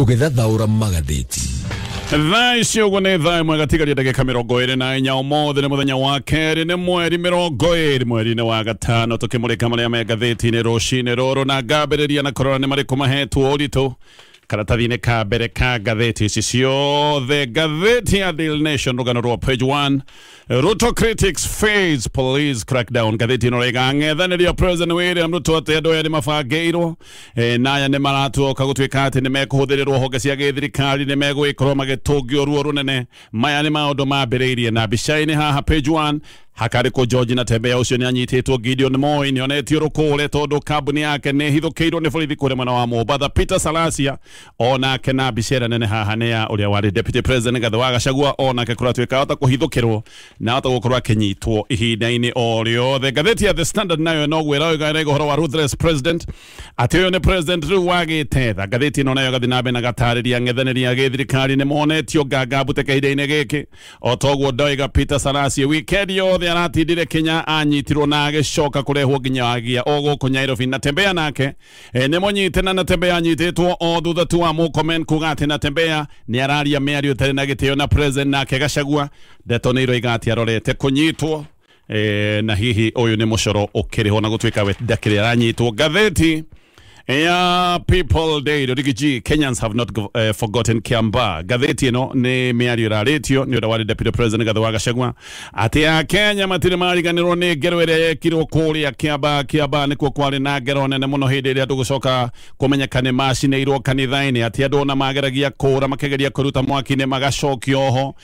tugithathaura magatheti Thai cio ne thai mwe katika ndagika 24 umuthi ni muthenya wa keri ni mweri 20 mweri ni wa gatano tukimulika maria me gatheti-ini rucini ruru na ngambiriria na korora ni mariku mahetwo uritu karatathi-ini ka mbere ka gatheti ici ciothe. Gatheti ya Daily Nation rugano rwa page 1, Ruto critics face police crackdown. Gatheti ino rega ng'ethanĩria President William Ruto ati andu aya ni mabangĩirwo naya ni maratuoka gũtuĩka ati ni mekũhũthĩrĩrwo honge cia gĩthirikari ni megwĩkorwo magĩtũngio ruo runene. Maya ni maũndũ mambĩrĩirie na mbica-inĩ haha page 1 hakariko George Natembeya ucio ni anyitĩtwo Gideon Moi ni onetio rukũre tondu kambuni yake ni hithũkĩirwo ni borithi kũrĩ mwena wa Mombatha. Peter Salasia onake na mbica nene haha ni ya ũrĩa warĩ deputy president Gathĩ wa Gachagua onake kũratuĩka hota kũhithũkĩrwo na hota gũkorwo akĩnyitwo ihinda-inĩ o rĩothe. Gatheti ya The Standard nayo no gwĩra ũgaĩre ũhoro wa ruthless president atĩ ũyũ ni president rĩu wagĩtetha. Gatheti ĩno nayo gathiĩ na mbere na gatarĩria ng'ethanĩri ya gĩthirikari nĩ monetio ngangambute kahinda-inĩ gĩkĩ o toguo ndoiga Peter Salasia weekend yothe aratindire Kenya anyitirwo na agicoka kurehwo nginyagia o guku Nairobi. Natembeya nake ni munyite na Natembeya anyitĩtwo o thutha tu wa comment kuga ati Natembeya ni araria mĩario ĩtarĩ na gĩtĩo na president nake Gachagua ndeto nĩ iroiga ati arorete kunyitwo na hihi uyu ni mucoro ukiriho na gũtuĩka we ndakĩrĩ aranyitwo. Gatheti ya People Day Rigiji Kenyans have not forgotten Kiambaa. Gatheti ino ni miario ĩrarĩtio ni ũrĩa warĩ deputy president Gathĩ wa Gachagua ati a Kenya matirĩ mariganĩrwo nĩ ngero ĩrĩa yekirwo kũrĩa Kiambaa. Kiambaa nĩkuo kwarĩ na ngero nene mũno hĩndĩ ĩrĩa andũ gũcoka kũmenyeka nĩ macinĩirwo kanitha-inĩ ati andũ ona mageragia kũra makegeria kũruta mwaki-inĩ magacokio ho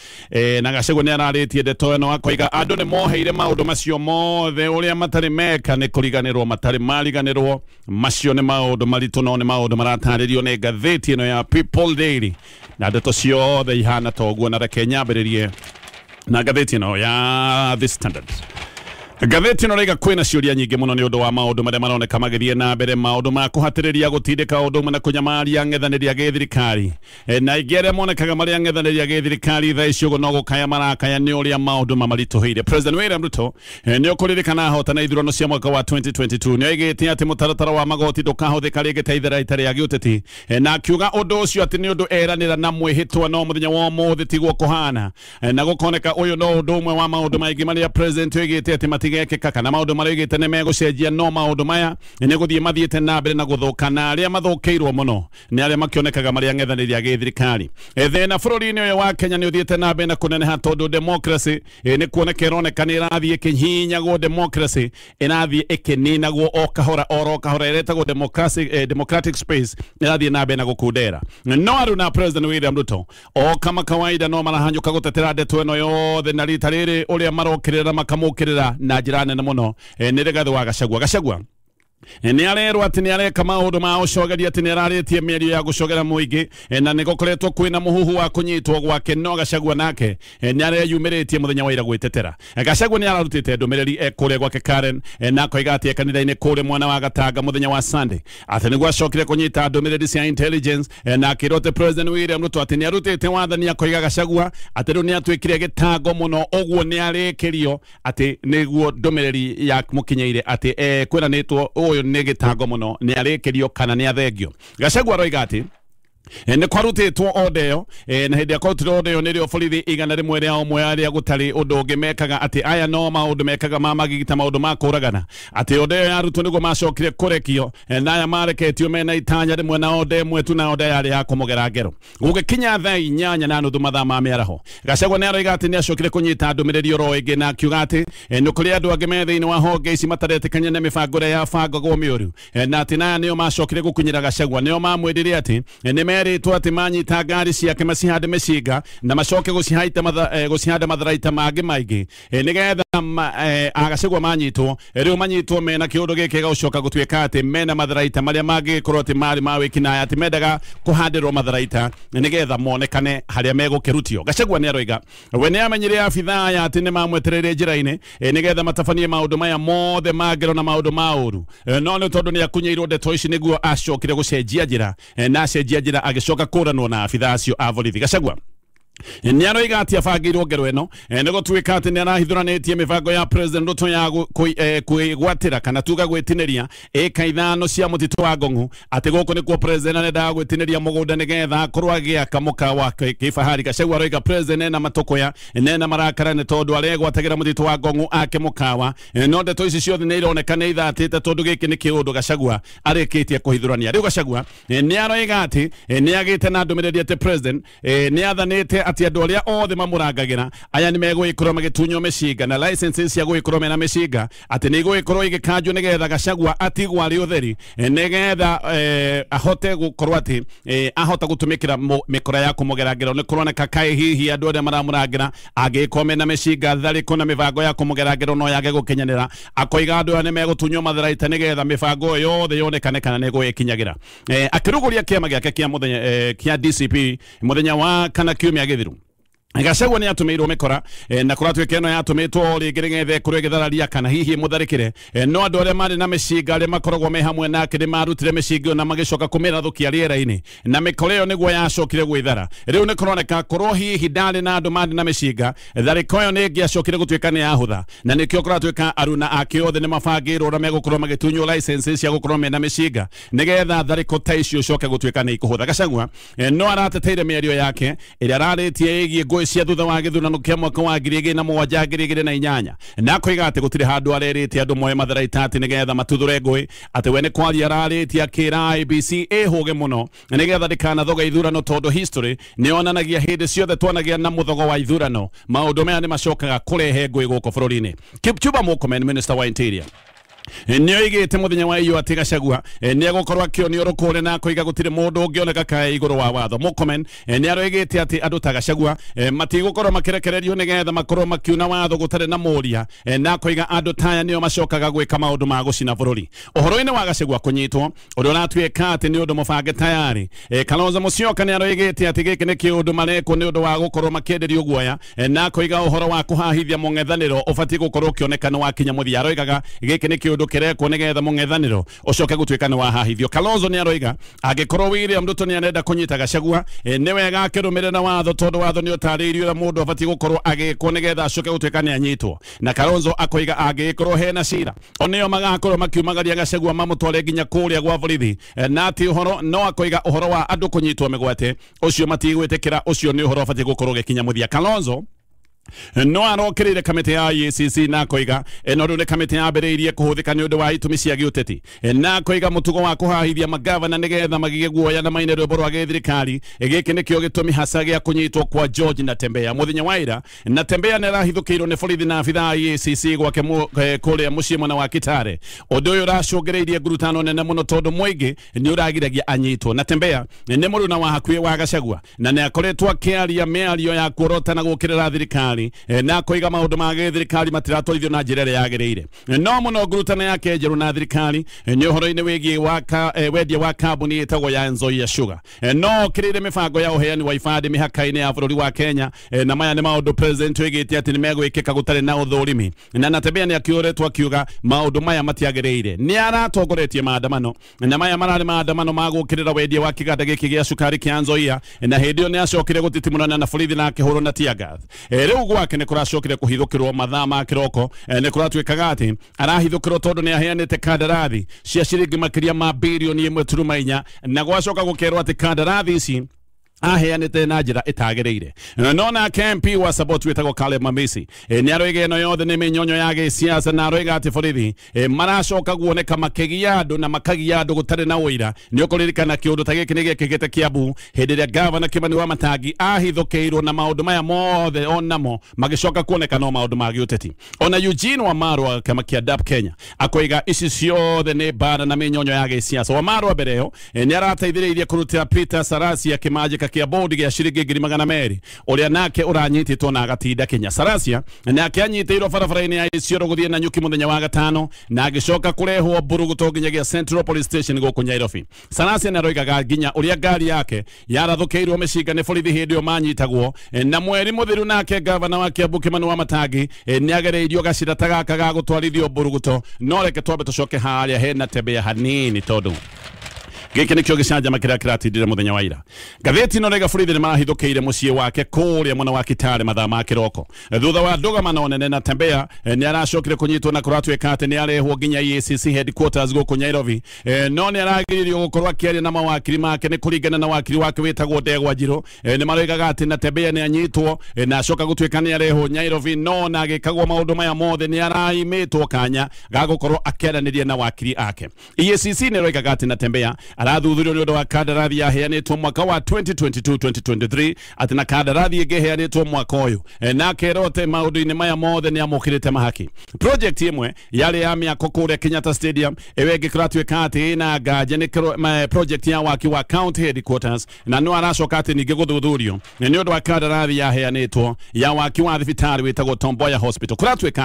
na Gachagua nĩ ararĩtie ndeto ĩno akoiga andũ nĩ moheire maũndũ macio mothe ũrĩa matarĩ meka nĩ kũriganĩrwo matarĩ mariganĩrwo macio nĩ maũndũ maritu no ni maundu maratarĩrio ni gatheti ino ya People Daily na ndeto ciothe ihana toguo na reke nyambĩrĩrie na gatheti ino ya The Standard. Gatheti ino raiga kwĩna ciũria nyingĩ mũno nĩ ũndũ wa maũndũ marĩa maroneka magĩthiĩ na mbere, maũndũ ma kũhatĩrĩria gũtindĩka ũndũ ũmwe na kũnyamaria ng'ethanĩria gĩthirikari na ingĩ arĩa monekaga marĩa ng'ethanĩria gĩthirikari thaa ici ũguo no gũkaya marakaya nĩ ũrĩa maũndũ mamaritũhĩire. President William Ruto nĩ ũkũririkana ahotana ithurano cia mwaka wa 2022 nĩ oigĩte atĩ mũtaratara wa magoti ndũkahũthĩka rĩngĩ ta itharaita rĩa gĩũteti na akiuga ũndũ ũcio atĩ nĩ ũndũ eranĩra na mwĩhĩtwa no mũthenya wa ũmũthĩ tiguo kũhana na gũkoneka ũyũ no ũndũ ũmwe wa maũndũ maingĩ marĩa president oigĩte atĩ matigekĩka kana maũndũ marĩa oigĩte nĩ megũcenjia no maũndũ maya nĩ gũthiĩ mathiĩte na mbere na gũthũka na arĩa mathũkĩirwo mũno nĩ arĩa makĩonekaga marĩa ng'ethanĩria gĩthirikari. Thĩna bũrũri-inĩ ũyũ wa Kenya nĩ ũthiĩte na mbere na kũneneha tondũ democracy nĩ kuoneka ĩroneka nĩ ĩrathiĩ ĩkĩhihinyagwo, democracy ĩrathiĩ ĩkĩninagwo o kahora ĩretagwo democratic space ĩrathiĩ na mbere na gũkundera. No arũ na President William Ruto o kama kawaida no marahanyũka gũtetera ndeto ĩno yothe na rita rĩrĩ ũrĩa marokĩrĩra makamũkĩrĩra na njĩra nene mũno nĩ Gathĩ wa Gachagua. Gachagua nĩ arerwo atĩ nĩ areka maũndũ ma ũcogeria atĩ nĩ ararĩtie mĩario ya gũcogera mũingĩ na nĩ gũkoretwo kwĩna mũhuhu wa kũnyitwo gwake no Gachagua nake nĩ areyumĩrĩtie mũthenya wa ira gwĩtetera. Gachagua nĩ ararutĩte ndũmĩrĩri kũrĩa gwake Karen na akoiga atĩ kanitha-inĩ kũrĩa mwana wa Gatanga mũthenya wa Sunday atĩ nĩguo acokire kũnyita ndũmĩrĩri cia intelligence na akĩrwo President William Ruto atĩ nĩ arutĩte wathani akoiga Gachagua atĩ rĩu nĩ atuĩkire gĩtango mũno ũguo nĩ arĩkĩrio atĩ nĩguo ndũmĩrĩri ya mũkinyĩire atĩ kwĩranĩtwo ũyũ nĩ gĩtango mũno nĩ arĩkĩrio kana nĩ athengio. Gachagua aroiga atĩ nĩ kwarutĩtwo odeyo na hĩndĩ ya kwarutĩrwo odeyo nĩrĩo borithi igana rĩmwe rĩa ũmwe arĩa gũtarĩ ũndũ ũngĩ mekaga atĩ aya no maũndũ mekaga ma magigita maũndũ ma kũragana atĩ odeyo yarutwo nĩguo macokire kũrekio na aya mareketio mena itanya rĩmwe na odeyo ĩmwe tu na odeyo yarĩ ya kũmũgera ngero. Gũgĩkinya thaa 8:30 mathaa ma mĩaraho Gachagua nĩ aroiga atĩ nĩ acokire kũnyita ndũmĩrĩri oro ĩngĩ na akiuga atĩ nĩ kũrĩ andũ angĩ me thĩinĩ wa honge ici mataretĩkania na mĩbango ĩrĩa yabangagwo mĩũru na atĩ naya nĩo macokire gũkinyĩra Gachagua nĩo mamwĩrĩre atĩ nĩ merĩtwo atĩ manyita ngari ciake macihande mĩcinga na macoke gũcihanda matharaita mangĩ maingĩ nĩgetha Gachagua manyitwo rĩu manyitwo mena kĩũndũ gĩkĩ gũcoka gũtuĩka atĩ mena matharaita marĩa mangĩkorwo atĩ marĩ ma wĩkinaĩ atĩ mendaga kũhandĩrwo matharaita nĩgetha monekane harĩa megũkĩrutio. Gachagua nĩ aroiga we nĩ amenyire abithaa aya atĩ nĩ mamwetereire njĩra-inĩ nĩgetha matabanie maũndũ maya mothe ma ngero na maũndũ ma ũru no nĩ tondũ nĩ akunyĩirwo ndeto ici nĩguo acokire gũcenjia njĩra na acenjia njĩra agĩcoka kũranwo na abithaa acio a borithi. Gachagua Niano igati afagirwo ngero eno nego twika ati ni arahithuranetie mibango ya president Ruto ya kuigwatira kana tuga gwitiniria ikaithano cia mutito wa Ngong'u ati guku ni kwa president arenda gwitiniria mugunda nigetha korwo agiaka muka wa kifahari Gachagua aroiga president na matokoya nena marakara ni tondu aregwatagira mutito wa Ngong'u ake mukawa no ndeto ici ciothe ni ironekana ithatite tondu giki ni kiundu Gachagua arikitie kuhithurania riu Gachagua ni aroiga ati ni agite na ndumiriri ati president ni athanite ati andu aria othe mamuragagira aya ni megwikorwo magitunyo mecinga na licenses cia gwikorwo mena mecinga ati ni gwikorwo igikanjwo nigetha Gachagua atigwo ari utheri nigetha ahote gukorwo ati ahota gutumikira mikora ya kumugeragera ni kuroneka kai hihi andu aria maramuragira agikorwo na mecinga thariko na mibango ya kumugeragera no yage gukinyanira akoiga andu ane megutunyo matharaita nigetha mibango yothe yonekane kana ni gwikinyagira akiruguria kiama giake kia muthenya kia DCP muthenya wa kana kiumia githiru Gachagua ni atumirwo mikora na kuratwike no yatumitwo rigiringethe kurigithararia kana hihi mutharikire no andu aria mari na mecinga aria makoragwo me hamwe nake ni marutire mecinga na magicoka kumira thukia riera-ini na mikora iyo niguo yacokire gwithara riu ni kuroneka korwo hihi ndari na andu mari na mecinga thariko iyo ni ngiacokire gutwika ni yahutha na nikio kuratwika aruna ake othe ni mabangirwo na megukorwo magitunywo licenses cia gukorwo mena mecinga nigetha thariko ta icio coke gutwika ni ikuhutha Gachagua no arateteire mĩario yake iria araritie igie ngui cia thutha wa githurano kia mwaka wa 2007 na koiga ati gutire handu arerite andu moye matharaita ati nigetha matuthure ngui ati we ni kwaria araritie akira IBC ehuge muno nigetha ndikana thoga ithurano tondu history ni onanagia hindi ciothe twanagia na muthogo wa ithurano maundu maya ni macokaga kurehe ngui guko bururi-ini. Kipchumba Murkomen, Minister wa Interior, niyo igite muthenya wa iyo ati Gachagua ni agukorwo akionio rukuri na koiga gutire mundu ungioneka kai iguru wa watho. Murkomen ni aroigite ati andu ta Gachagua matigukorwo makirekererio nigetha makorwo makiuna watho gutare na muria na koiga andu taya niyo macokaga gwika maundu ma gucina bururi. Uhoro-ini wa Gachagua kunyitwo uria uratwika ati ni undu mubange tayari Kalonzo Musyoka ni aroigite ati giki ni kiundu mareko ni undu wa gukorwo makienderio guoya na koiga uhoro wa kuhahithia mung'ethaniro ubati gukorwo ukionekana wakinya muthia. Aroigaga giki ni kiundu kireko nigetha mung'ethaniro ucoke gutwika ni wahahithio. Kalonzo ni aroiga agikorwo William Ruto ni arenda kunyita Gachagua ni wega akirumire na watho tondu watho ni utariirio na mundu abati gukorwo agikwo nigetha acoke gutwika ni anyitwo. Na Kalonzo akoiga agikorwo hena cira onio magakorwo makiumagaria Gachagua mamutware nginya kuria gwa borithi na ati uhoro no akoiga uhoro wa andu kunyitwo migwate ucio matigwitikira ucio ni uhoro abati gukorwo gikinya muthia. Kalonzo no arokirire kamite ya IECC na koiga no rune kamite ya bereirie kuhuthika ni undu wa itumi cia giuteti na koiga mutugo wa kuhahithia magavana nigetha magige guoya na maine rwimbo rwa githirikari giki nikio gitumi hasa gia kunyitwo kwa George Natembeya. Muthenya wa ira Natembeya ni arahithukirwo ni borithi na abitha IECC gwake kuria mucii mwena wa Kitare. Undu uyu uracungireirie ngurutano nene muno tondu mwingi ni uragiragia anyitwo. Natembeya ni muruna wa hakuhi wa Gachagua na ni akoretwo akiaria miario ya kuorotana gukirira thirikari na koiga maundu ma thirikari matiratwarithio na njira iria yagiriire no muno ngurutana yake njeru na thirikari ni uhoro-ini wigie wendia wa kambuni itagwo ya Nzoia Sugar no kirire mibango ya uheani wa ibandi mihaka-ini ya bururi wa Kenya na maya ni maundu president wigite ati ni megwikika gutari na uthurimi na Natembeya ni akioretwo akiuga maundu maya matiagiriire. Ni aratongoretie maandamano na maya marari maandamano magukirira wendia wa kiganda giki gia cukari kia Nzoia na hindi iyo ni acokire gutitimurana na borithi na akihurwo na tear gas. Riu gwake ni kuracokire kuhithukirwo mathaa ma kiroko ni kuratwikaga ati arahithukirwo tondu ni aheanite kandarathi cia ciringi makiria ma bilioni 1.4 na gwacoka gukerwo ati kandarathi ici aheanite na njira itagiriire no na MP wa support witagwo Caleb Mamisi ni aroiga ino yothe ni minyonyo ya gisiasa na aroiga ati borithi maracoka guoneka makigia andu na makagia andu gutari na uira ni ukuririkana kiundu ta giki ni gikigite Kiambu hindi ria governor Kimani wa Matangi ahithukiirwo na maundu maya mothe onamo magicoka kuoneka no maundu ma giuteti. Ona Eugene Wamalwa kama kia DAP Kenya akoiga ici ciothe ni bara na minyonyo ya gisiasa. Wamalwa bereo ni arateithiriirie kurutira Peter Sarasia kimajika kia bodi gia ciringi 200,000 uria nake uranyititwo na agatinda Kenya. Sarasia nake anyitiirwo barabara-ini ya Isiolo guthie na Nyuki muthenya wa gatano na agicoka kurehwo Buruguto nginyagia Central Police Station guku Nairobi. Sarasia ni aroigaga nginya uria ngari yake yarathukiirwo micinga ni borithi hindi iyo manyitagwo na mweri muthiru nake gavana wa Kiambu Kimani wa Matangi ni agereirio gacira ta gaka ga gutwarithio Buruguto no reke twambe tucoke haria hena Natembeya hanini tondu giki nikio gicanjama kiria kiratindire muthenya wa ira gatheti no rega borithi nimahithukiire mucii wake kuria mwena wa Kitale mathaa ma kiroko thutha wa ndugamano nene na Tembea ni aracokire kunyitwo na kuratwika ati ni arehwo nginya EACC headquarters guku Nairobi no ni aragiririo gukorwo akiaria na mawakiri make ni kuringana na wakiri wake witagwo Ndegwa Njiro ni maroigaga ati na Tembea ni anyitwo na acoka gutwika ni arehwo Nairobi no na agikagwo maundu maya mothe ni araimitwo kanya gagukorwo akiaraniria na wakiri ake. EACC ni roigaga ati na Tembea arathuthurio ni undu wa kandarathi yaheanitwo mwaka wa 2022-2023 ati na kandarathi igeheanitwo mwaka uyu na kerote maundu-ini maya mothe ni amukirite mahaki. Project imwe yari ya miako kuria Kenyatta Stadium ewege kiratwika ati na gaje ni project ya waki wa county headquarters na no aracoka ati ninge guthuthurio ni undu wa kandarathi yaheanitwo ya waki wa thibitari witagwo Tom Mboya Hospital kuratwika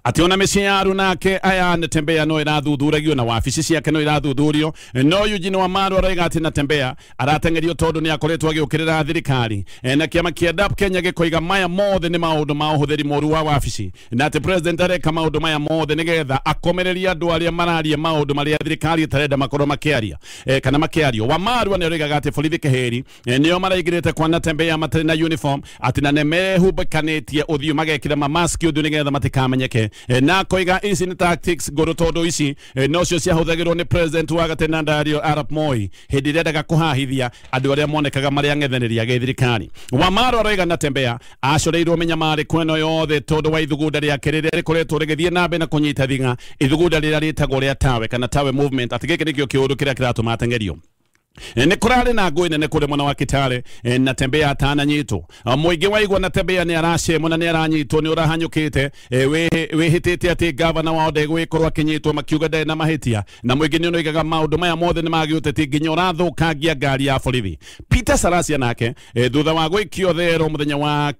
ati ona meci ya runake aya na Tembea no irathuthuragio na wabici ciake no irathuthurio no Eugene Wamalwa aroiga ati na Tembea aratengerio tondu ni akoretwo agiukirira thirikari na kiama kia DAP Kenya gikoiga maya mothe ni maundu ma uhuthiri moru wa wabici na ati president areka maundu maya mothe nigetha akomereria andu aria mararia maundu maria thirikari itarenda makorwo makiaria kana makiario. Wamalwa ni aroiga ati borithi kiheri nio maraigirite kwa na Tembea matari na uniform ati na nemehubakanitie uthiu magekira mamaski uthiu nigetha matikamenye na koiga ici ni tactics goro tondu ici no cio ciahuthagirwo ni president wa gatena Ndario Arap Moi hindi ria ndaga kuhahithia andu aria monekaga maria ng'ethaniria ge thirikari. Wamalwa aroiga na Tembea acoreirwo menyamari kweno yothe tondu wa ithugunda riake riria rikoretwo rigithie nambe na kunyita thinga ithugunda riria ritagwo ria Tawe kana Tawe movement ati giki nikio kiundu kiria kiratuma atengerio ni kurari na ngui nene kuri mwena wa Kitale na Tembea atananyitwo muingi waigwa na Tembea ni aracemwo na ni aranyitwo ni urahanyukite wihitite ati gavana wa Ndegwa ikorwo akinyitwo makiuga ndari na mahitia na muingi ni unoigaga maundu maya mothe ni magiutete nginya urathukangia ngari ya borithi. Peter Salasia nake thutha wa gwikio thero muthenya wa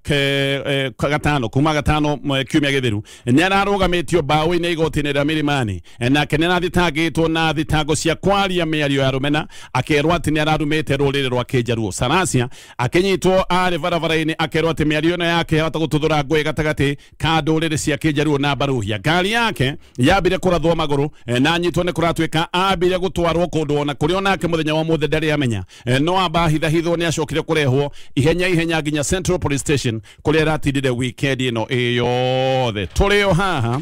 gatano kuma gatano kiumia githiru ni ararugamitio mbaũ-inĩ igoti-inĩ rĩa Milimani nake ni arathitangitwo na thitango cia kwaria mĩario ya rumena akerwo ati ni ararumite ruriri rwa Kijaruo. Salasia akinyitwo ari barabara-ini akerwo ati mĩario ĩno yake hota gututhura ngũĩ gatagati ka ndũrĩrĩ cia Kijaruo na Baruhia. Ngari yake yambire kurathwo maguru na anyitwo ni kuratwika ambire gutwarwo kundu ona kuri onake muthenya wa mothe ndari amenya no amba hithahithwo ni acokire kurehwo ihenya nginya Central Police Station kuria ratindire weekend ino yothe. Turio haha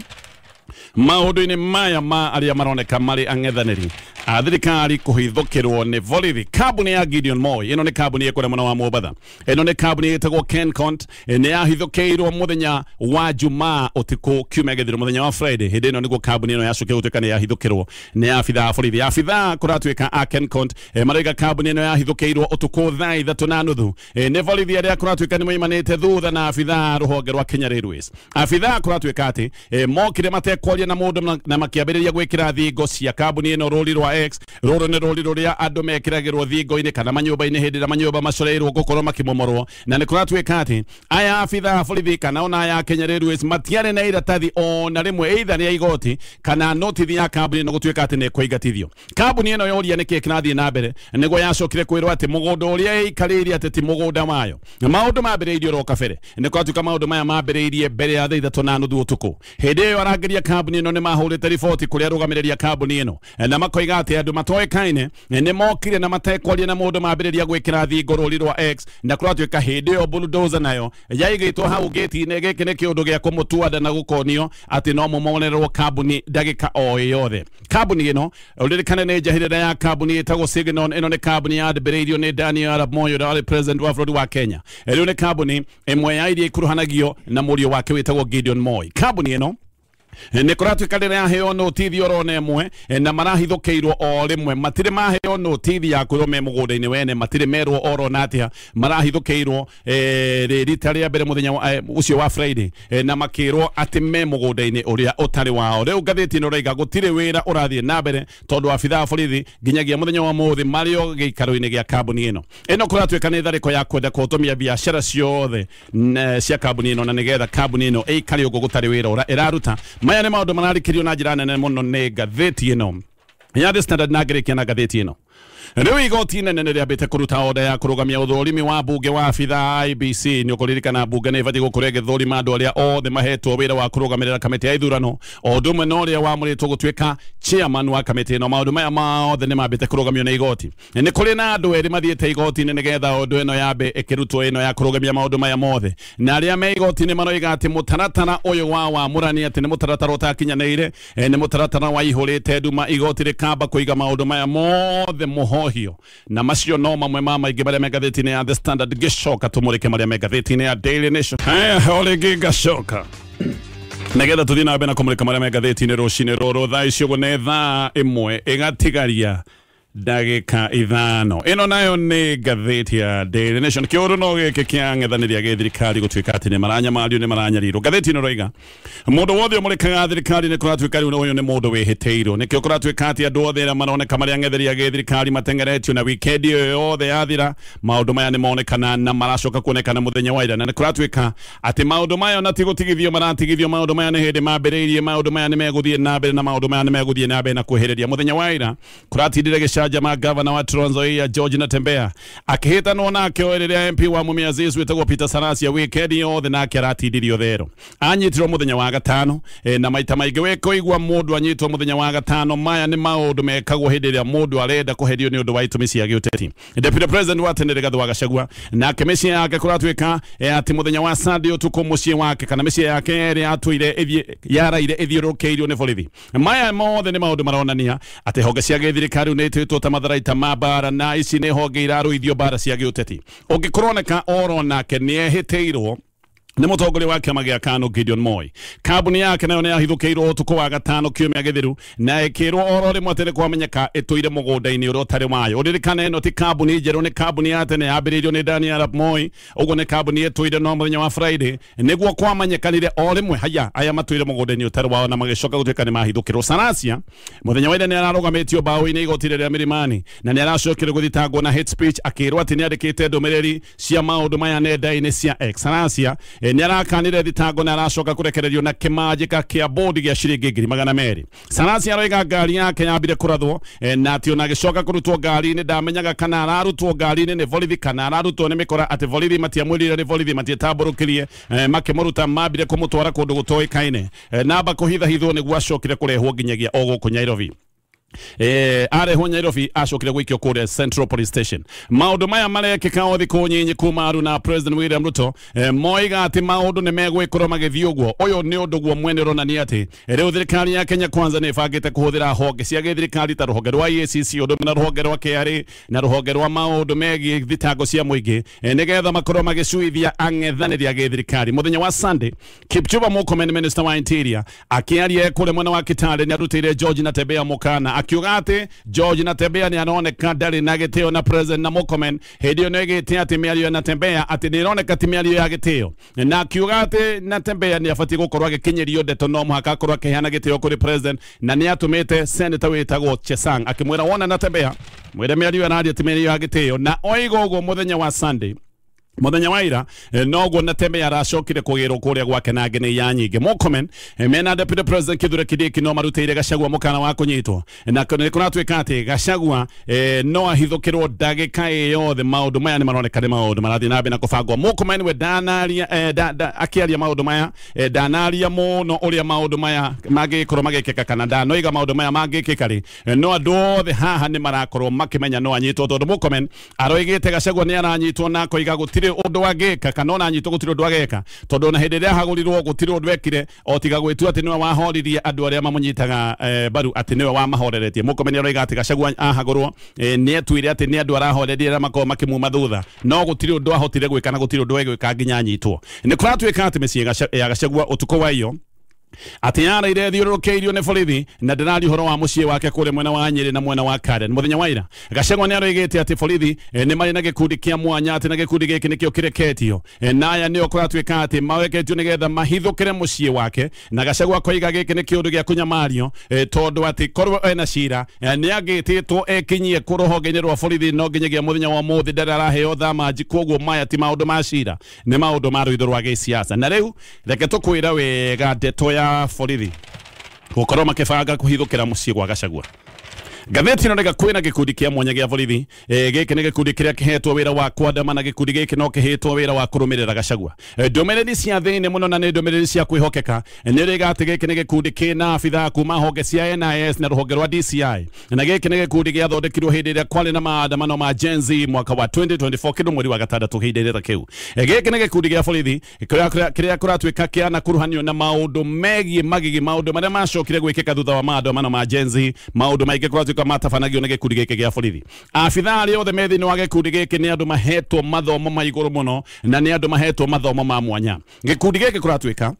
maundu-ini maya ma aria maroneka mari ang'ethaniri a thirikari kuhithukirwo ni borithi. Kambuni ya Gideon Moi ino ni kambuni ikuria mwena wa Mombatha ino ni kambuni itagwo Kencont ni yahithukirwo muthenya wa Jumaa utuku kiumia githiru muthenya wa Friday hindi ino niguo kambuni ino yacoke gutuika ni yahithukirwo ni abitha borithi. Abitha kuratwika a Kencont maroiga kambuni ino yahithukirwo utuku thaa 3:30 ni borithi aria kuratwika ni moimanite thutha na abitha ruhonge rwa Kenya Railways. Abitha kuratwika ati mokire matekwaria na mundu na makiambiriria gwikira thingo cia kambuni ino ruri rwa X ruru ni ruri ruria andu mekiragirwo thingo-ini kana manyumba-ini hindi na manyumba macoreirwo gukorwo makimomorwo na ni kuratwika ati aya abitha borithi kana ona aya Kenya Railways matiare na iratathi ona rimwe either ni igoti kana notithi ya kambuni no gutwika ati ni kuingatithio. Kambuni ino yoria niki kirathie na mbere niguo yacokire kwirwo ati mugunda uria ikaririe ati ti mugunda mayo maundu mambiriirio ro kabere ni kuratwika maundu maya mambiriirie mbere ya 3:30 utuku. Hindi iyo arangeria kambuni ino ni mahurite riboti kuria rugamireria kambuni ino na makoiga ati andu matoekaine ni mokire na matekwaria na mundu mambiriria gwikira thingo ruri rwa X na kuratwika hindi iyo bulldozer nayo yaigitwo hau gate-ini giki ni kiundu gia kumutuada na gukonio ati no mumonererwo kambuni ndagika o yothe. Kambuni ino uririkane ni njahirira ya kambuni itagwo Signal ino ni kambuni yambiriirio ni Daniel Arap Moi uria president wa bũrũri wa Kenya. Ino ni kambuni imwe ya iria ikuruhanagio na murio wake witagwo Gideon Moi. Kambuni ino ni kuratwika rĩrĩa yaheo notithi orona ĩmwe na marahithũkĩirwo o rĩmwe matire maheo notithi ya kwĩrwo me mũgũnda-inĩ wene matire merwo orona atĩa marahithũkĩirwo rita rĩa mbere mũthenya ũcio wa Friday na makĩrwo atĩ me mũgũnda-inĩ ũrĩa ũtarĩ wao. Rĩu ngathĩti-ĩno ũrauga gũtirĩ wĩra ũrathiĩ na mbere tondũ abithaa borithi nginyagia mũthenya wa mũthĩ marĩ o gĩikaro-inĩ gĩa kambuni ĩno. Ĩno kũratwĩka nĩ tharĩko ya kwenda kũhotomia biacara ciothe cia kambuni ĩno na nĩgetha kambuni ĩno ĩikare ũguo gũtarĩ wĩra ĩraruta. Maya ni maundu mararikirio na njira nene muno ni ngatheti ino ya The Standard na ngirikia na ngatheti ino Riu igoti nene riambite kuruta oda ya kurugamia uthurimi wa bunge wa abitha IBC ni ukuririkana bunge ni ibati gukuria githurima andu aria othe mahetwo wira wa kurugamirira kamiti ya ithurano o ndumwe no ria wamuritwo gutuika chairman wa kamiti no maundu maya mothe ni mambite kurugamio na igoti ni kuri na andu eri mathiete igoti ni nigetha undu ino yambe ikirutwo ino ya kurugamia maundu maya mothe na aria me igoti ni maroiga ati mutaratara uyu wa wamurani ati ni mutaratara utakinyaneire ni mutaratara wa ihurite nduma igoti rikamba kuiga maundu maya mothe muhohio na macio no mamwe mama ingi maria megatheti-ini ya The Standard gicoka tumurike maria megatheti-ini ya Daily Nation ole gigacoka negetha tuthii na mbere na kumurika maria megatheti-ini rucini ruru thaa icio gune thaa imwe igatigaria ndagika ithano ino nayo ni gatheti ya Daily Nation kiuru no gike kia ng'ethaniria githirikari gutuika ati ni maranyamario ni maranyarirwo gatheti ino roiga mundu wothe umurikaga thirikari ni kuratuika riu uyu ni mundu wihitiirwo nikio kuratuika ati andu othe maroneka maria ng'etheria githirikari matengeretio na weekend iyo yothe yathira maundu maya ni monekana na maracoka kuonekana muthenya wa ira na ni kuratuika ati maundu maya na tigutigithio maratigithio maundu maya ni hindi mambiriirie maundu maya ni meguthie na mbere na maundu maya ni meguthie na mbere na kuhiriria muthenya wa ira kuratindire jama governor wa Trans Nzoia George Natembeya akihitanwo nake oereria MP wa Mumias East wetagwo Peter Sarasia weekend yothe nake aratindirio thero anyitirwo muthenya wa gatano na maita maingi weko igwa mundu anyitwo muthenya wa gatano maya ni maundu mekagwo hindi ria mundu arenda kuherio ni undu wa itumi cia giuteti Deputy President wa Tene Rigathi wa Gachagua nake mĩciĩ yake kuratuika ati muthenya wa Sunday utuko muciĩ wake kana mĩciĩ yake ri atwire yaraire ithiũrũkĩirio nĩ borithi maya mothe ni maundu maronania ati honge cia githirikari unititwo matharaita mabara na ici ni honge iraruithio bara cia giuteti ungikuroneka oro nake ni ehitiirwo ni mutongoria wa kiama gia KANU Gideon Moi kabuni yake nayo ni yahithukiirwo utuko wa gatano kiumia githiru na ikirwo oro rimwe ati kwamenyeka itwire mugunda-ini uria utari wayo uririkana ino ti kabuni njeru ni kabuni ya tene yambiriirio ni Daniel Arap Moi uguo ni kabuni itwire no muthenya wa Friday niguo kwamenyekanire o rimwe aya matwire mugunda-ini utari wao na magicoka gutuika ni mahithukirwo Sarasia muthenya wa ira ni ararugamitio bao-ini igoti ria Milimani na ni aracokire guthitangwo na hate speech akirwo ati ni andikite ndumiriri cia maundu maya nenda-ini cia X Sarasia ni arakanire thitango na aracoka kurekererio na kimanjika kia bodi gia ciringi 200 Sarasia aroiga ngari yake yambire kurathwo na ati ona gicoka kurutwo ngari-ini ndamenyaga kana ararutwo ngari-ini ni borithi kana ararutwo ni mikora ati borithi matiamwirire ni borithi matietaburukirie makimuruta mambire kumutwara kundu gutoikaine namba kuhithahithwo niguo acokire kurehwo nginyagia o guku Nairobi arehwo Nairobi acokire gwikio kure Central Police Station maundu maya marekeka othi kunyinyi kumaru na President William Ruto moiga ati maundu ni megwikorwo magithio guo uyu ni undu guo mwene ronania ati riu thirikari ya Kenya Kwanza ni bangite kuhuthira honge cia githirikari ta ruhonge rwa EACC undu na ruhonge rwa KRA na ruhonge rwa maundu megi thitango cia muingi nigetha makorwo magicuithia ang'ethaniria githirikari muthenya wa Sunday Kipchumba Murkomen Minister wa Interior akiaria kure mwena wa Kitale ni arutire George Natembeya mukana akiuga ati George Natembeya ni anaoneka ndari na gitio na President na Murkomen hidio no igite ati miario Natembeya ati ni roneka ti miario ya gitio na akiuga ati Natembeya ni afati gukorwo agikinyerio ndeto no muhaka akorwo akihana gitio kuri President na ni atumite Senator witagwo Chesang akimwira wona Natembeya mwire miario na ati miario ya gitio na oigogo muthenya wa Sunday muthenya wa ira noguo Natembeya aracokire kugirwo kuria gwake na ngene ya nyingi Murkomen mena Deputy President Kithure Kindiki no marutire Gachagua mukana wa kunyitwo na ni kunatuika ati Gachagua no ahithukirwo ndagika yothe maundu maya ni maroneka ni maundu marathi na mbere na kubangwo Murkomen we danaria akiaria maundu maya danaria muno uria maundu maya magikorwo magikeka kana ndanoiga maundu maya magikeka ri no andu othe haha ni marakorwo makimenya no anyitwo tondu Murkomen aroigite Gachagua ni aranyitwo na koiga gutire undu wageka kana ona anyitwo gutire undu wageka tondu na hindi ria hagurirwo gutire undu wekire otiga gwitua ati niwe wahoririe andu aria mamunyitaga baru ati niwe wamahoreretie Murkomen aroiga ati Gachagua ahagurwo ni etwire ati ni andu arahorerie aria makoo makimuma thutha no gutire undu ahotire gwika na gutire undu wegwika nginya anyitwo ni kuratuika ati mĩciĩ ya Gachagua utuko wa iyo ati yara ire thiũrũrũkĩirio nĩ borithi na ndĩrari ũhoro wa mũciĩ wake kũrĩ mwena wa Nyĩrĩ na mwena wa Karen muthenya wa ira Gachagua nĩ aroigĩte ati borithi nĩ marĩ na gĩkundi kĩa mwanya ati na gĩkundi gĩkĩ nĩkĩo kĩreketio na aya nĩo kũratuĩka ati maweketio nĩgetha mahithũkĩre mũciĩ wake na Gachagua koiga gĩkĩ nĩ kĩũndũ gĩa kũnyamario tondũ ati korwo ena cira nĩ agĩtĩtwo ekinyie kũ rũhonge-inĩ rwa borithi no nginyagia mũthenya wa ũmũthĩ ndarĩ araheo thamaji koguo maya ti maũndũ ma cira nĩ maũndũ ma rũitho rwa gĩsiasa na rĩu reke tũkwĩra wega ndeto ya borithi gukorwo makibanga kuhithukira muciĩ gwa Gachagua Gatheti nonega kwina gikundi kia mwanya gia borithi giki ni gikundi kiria kihetwo wira wa kwandamana gikundi giki no kihetwo wira wa kurumirira Gachagua ndumiriri cia thini muno na ni ndumiriri cia kwihokeka ni riga ati giki ni gikundi kina abitha kuma honge cia NIS na ruhonge rwa DCI na giki ni gikundi gia thondekirwo hindi iria kwari na maandamano ma Gen Z mwaka wa 2024 kindu mweri wa gatandatu hindi iria kiu giki ni gikundi gia borithi kiria kuratwika kiana kuruhanio na maundu megie magigi maundu maria macokire gwikika thutha wa maandamano ma Gen Z maundu maingi kuratwika matabanagio na gikundi giki gia borithi abitha ari othe methi ni wa gikundi giki ni andu mahetwo mathomo ma iguru muno na ni andu mahetwo mathomo ma mwanya gikundi giki kuratwika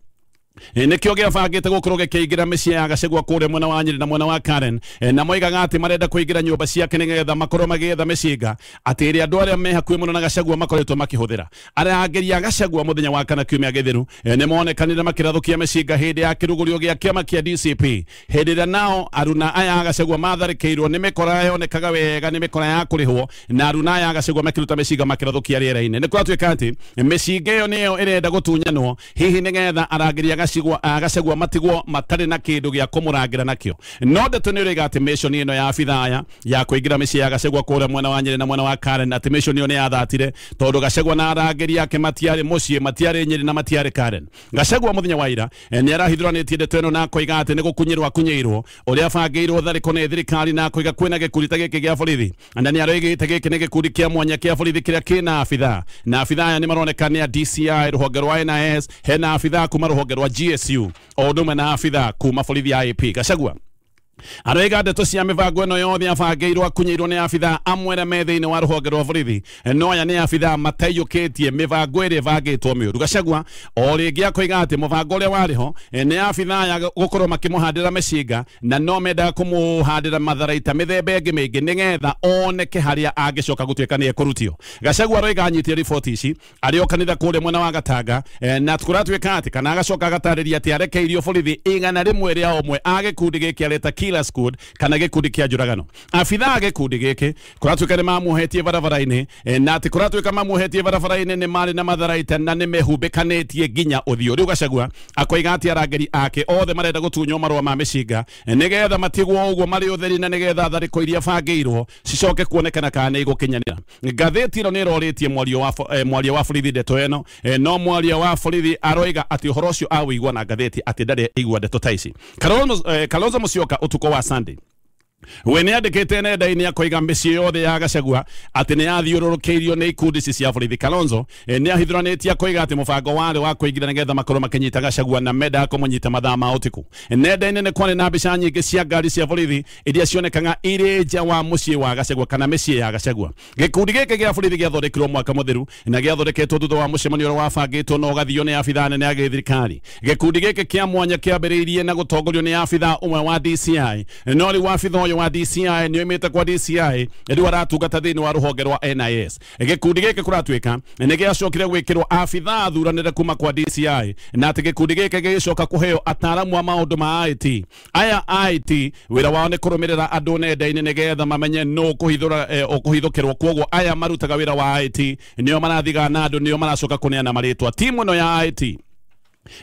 nikio giabangite gukorwo gikiingira micii ya Gachagua kuria mwena wa Nyeri na mwena wa Karen na moigaga ati marenda kuingira nyumba ciake nigetha makorwo magietha micinga ati ri andu aria me hakuhi muno na Gachagua makoretwo makihuthira arangeria Gachagua muthenya wa kana kiumia githiru ni monekanire makirathukia micinga hindi ya kirugurio gia kiama kia DCP hindi ria nao aruna aya Gachagua matharikirwo ni mikora yonekaga wega ni mikora ya kurihwo na aruna aya Gachagua makiruta micinga makirathukia riera-ini ni kwatuika ati micinga iyo niyo irenda gutunyanwo hihi nigetha arangeria Gachagua matigwo matari na kindu gia kumurangira nakio no ndeto ni riga ati mission ino ya abithaya ya kuingira micii ya Gachagua kuria mwena wa Nyeri na mwena wa Karen ati mission iyo ni yathatire tondu Gachagua na arangeria ake matiari mucii matiari Nyeri na matiari Karen Gachagua muthenya wa ira ni arahithuranitie ndeto ino na koiga ati ni gukunyirwa kunyirwo uria bangeirwo thariko ni thirikari na koiga kwina gikundi ta giki gia borithi na ni aroigite giki ni gikundi kia mwanya kia borithi kiria kina abitha na abithaya ni maroneka ni DCI ruhonge rwa NIS hena abitha kuma ruhonge rwa GSU oduma na abitha kuma borithi ya IP Gachagua aroiga ndeto cia mivango ino yothe abangeirwo akunyirwo ni abitha amwe na methiini wa ruhonge rwa borithi no aya ni abitha mateyukitie mivango iri bangitwo miuru Gachagua o ringi akoiga ati muvango uria wariho ni abitha ya gukorwo makimuhandira micinga na no menda kumuhandira matharaita mithemba ingi mingi nigetha oneke haria angicoka gutwika ni ekurutio Gachagua aroiga anyitie riboti ici ario kanitha kuria mwena wa Gatanga na tukuratwika ati kana agacoka agatariria ati arekeirio borithi igana rimwe ria omwe agikundi giki areta Killer Squad kana gikundi kia njuragano abitha gikundi giki kuratwika ni mamuhetie barabara-ini na ati kuratwika mamuhetie barabara-ini ni mari na matharaita na ni mehumbikanitie ginya uthio riu Gachagua akoiga ati arangeri ake othe marenda gutunywo marua ma micinga nigetha matigwo uguo mari utheri na nigetha thariko iria bangeirwo cicoke kuonekana kana ni igukinyanira ngatheti ino ni iroritie mwario wa borithi ndeto eno no mwario wa borithi aroiga ati uhoro ucio awigwa na ngatheti ati ndari igwa ndeto ta ici Kalonzo Musyoka utuko wa Sunday we ni andikite nenda-ini akoiga micii yothe ya Gachagua ati ni athiururukiirio ni ikundi cia borithi Kalonzo ni ahithuranitie akoiga ati mubango wari wa kuingira nigetha makorwo makinyita Gachagua na menda kumunyita mathaa ma utiku nenda-ini ni kwari na mbica nyingi cia ngari cia borithi iria cionekaga iri nja wa mucii wa Gachagua kana micii ya Gachagua gikundi giki gia borithi giathondekirwo mwaka muthiru na giathondeketwo thutha wa mucemanio uria wabangitwo no gathio ni abitha nene ya githirikari gikundi giki kia mwanya kiambiriirie na gutongorio ni abitha umwe wa DCI no ri abitha uyu wa DCI ni oimite kwa DCI riu aratungata thiini wa ruhonge rwa NIS gikundi giki kuratwika ni giacokire gwikirwo abitha athuranire kuma kwa DCI na ati gikundi giki gicoka kuheo ataramu a maundu ma IT aya IT wira wao ni kurumirira andu nenda-ini nigetha mamenye no kuhithukirwo kwoguo aya marutaga wira wa IT nio marathiga na andu nio maracoka kuneana maritwa timu ino ya IT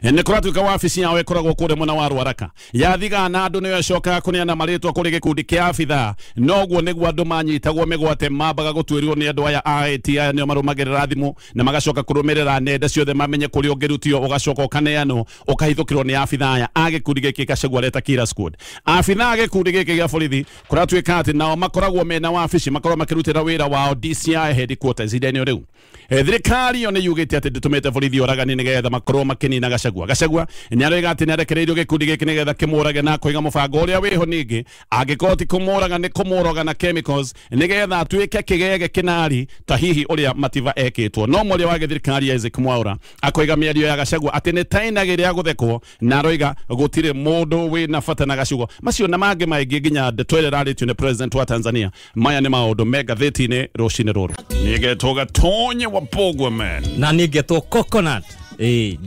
ni kuratwika wabici yao ikoragwo kuria mwena wa Ruaraka yathiga na andu niyo icokaga kuneana maritwa kuri gikundi kia abitha noguo niguo andu manyitagwo migwate mambaga gutwirirwo ni andu aya IT aya nio marumagirira thimu na magacoka kurumirira nenda ciothe mamenye kuri ungirutio ugacoka ukaneanwo ukahithukirwo ni abitha aya agikundi giki Gachagua areta Killer Squad abitha agikundi giki gia borithi kuratwika ati nao makoragwo mena wabici makorwo makirutira wira wao DCI headquarters ideni riu thirikari yo ni yugite ati nditumite borithi oragani nigetha makorwo makinina Gachagua ni aroiga ati ni arekereirio gikundi giki nigetha kimurage na koiga mubango uria wiho ningi angikoti kumuraga ni kumuraga na chemicals nigetha atwike kigege kinari ta hihi uria mativa ekitwo no mwaria wa thirikari Isaac Mwaura akoiga miario ya Gachagua ati ni tainagiria guthekwo na aroiga gutire mundu wina bata na Gachagua macio na mangi maingi nginya ndeto radio ni president wa Tanzania maya ni maundu mega theti-ini rucini ruru nigetwo Gatonye wa Pogwa man na nigetwo Coconut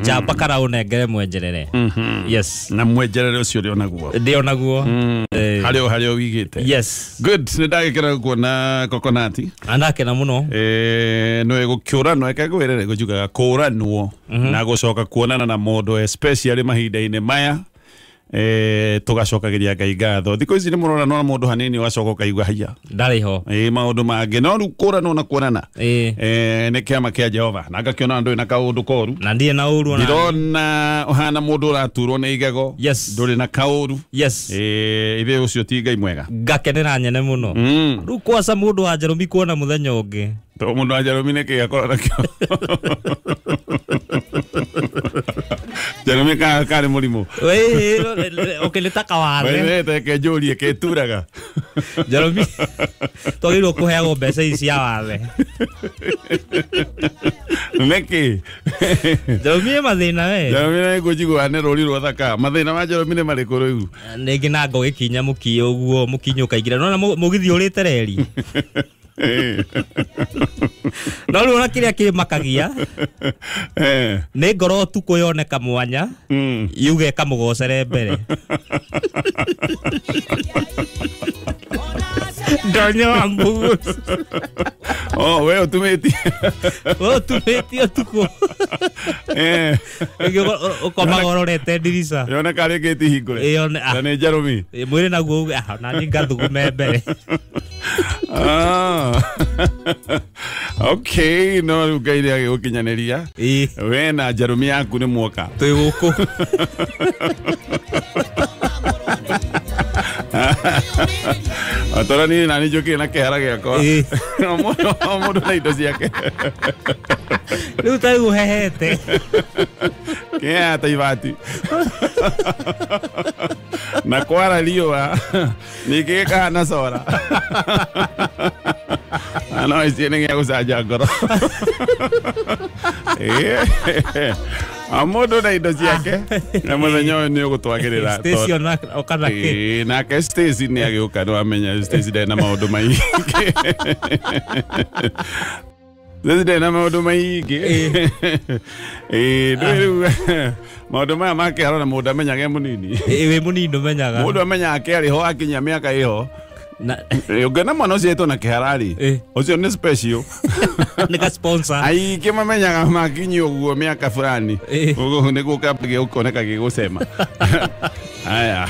jamba kara unengere mwenjerere yes na mwenjerere ucio ri onaguo ndio naguo hario wigite yes good ndagikira kuona Coconut andake na muno no egukiura no ekagwirere gujuga kuranwo na gucoka kuonana na mundu especially mahinda-ini maya tugacokagiria Ngai ngatho thikũ ici nĩ mũrona no mũndũ hanini wacoka ũkaigua haiya ndarĩ ho maũndũ mangĩ no rĩu kũrana na kuonana nĩ kĩama kĩa Jehova na ngakĩona ndũrĩ na kaũndũ koru na ndiĩ na ũru ona ndirona ũhana mũndũ ũraturwo nĩ igego ndũrĩ na kaũru ithe ũcio ti Ngai mwega ngakenera nyene mũno rĩu kwaca mũndũ wa Jeremy kuona mũthenya ũngĩ to mũndũ wa Jeremy nĩ kĩĩ akorwo nakĩo Jeremy karĩ mũrimũ ũkĩlĩtaka wathe teke njũrie kĩturaga Jeremy twagĩrĩirwo kũheagwo mbeca ici cia wathe nĩkĩ Jeremy mathĩna we Jeremy nĩ ngũjigua nĩ rũri rwa thaka mathĩna ma Jeremy nĩ marĩkũ rĩu nĩngĩ na ngũgĩkinya mũkiĩ ũguo mũkinyo ũkaingĩra no mũgithi ũrĩte reri no rĩu ona kĩrĩa kĩmakagia nĩ ngoro tukũ yoneka mwanya yuge kamũgocere mbere ndonyo wa mbugu we ũtumĩtie tukũ ũkomagororete ndirica yoneka rĩkĩti hingũre na nĩ Jeremy mwĩrĩ naguo nani ngathugume mbere okay no rĩu Ngai nĩ agĩgũkinyanĩria we na Jeremy yaku nĩ muoka twĩ gũkũ Atora ni nani njũkĩ na kĩhara gĩakwa mũndũ na indo ciake rĩu ta ũhehete kĩa ta ibati na kwara riũa ningĩ gĩkahana cora no ici nĩ gĩa gũcanja ngoro mũndũ na indo ciake na mũthenya ũyũ nĩ ũgũtwagĩrĩra nake Stacy nĩ agĩũka nĩ wamenya Stacy ndarĩ na maũndũ maingĩ ndarĩ na maũndũ maingĩ rĩu maũndũ maya ma kĩharo na mũndũ amenyaga e mũnini wĩ mũnini ũmenyaga mũndũ amenyaga kĩarĩ ho akinyia mĩaka ĩho ũngĩona mwana ũcio etwo na kĩhararĩ ũcio nĩ special nĩ ka sponsor aingĩ mamenyaga makinyi ũguo mĩaka fulani ũguo nĩguo kambĩ gũkoneka gĩgũcema aya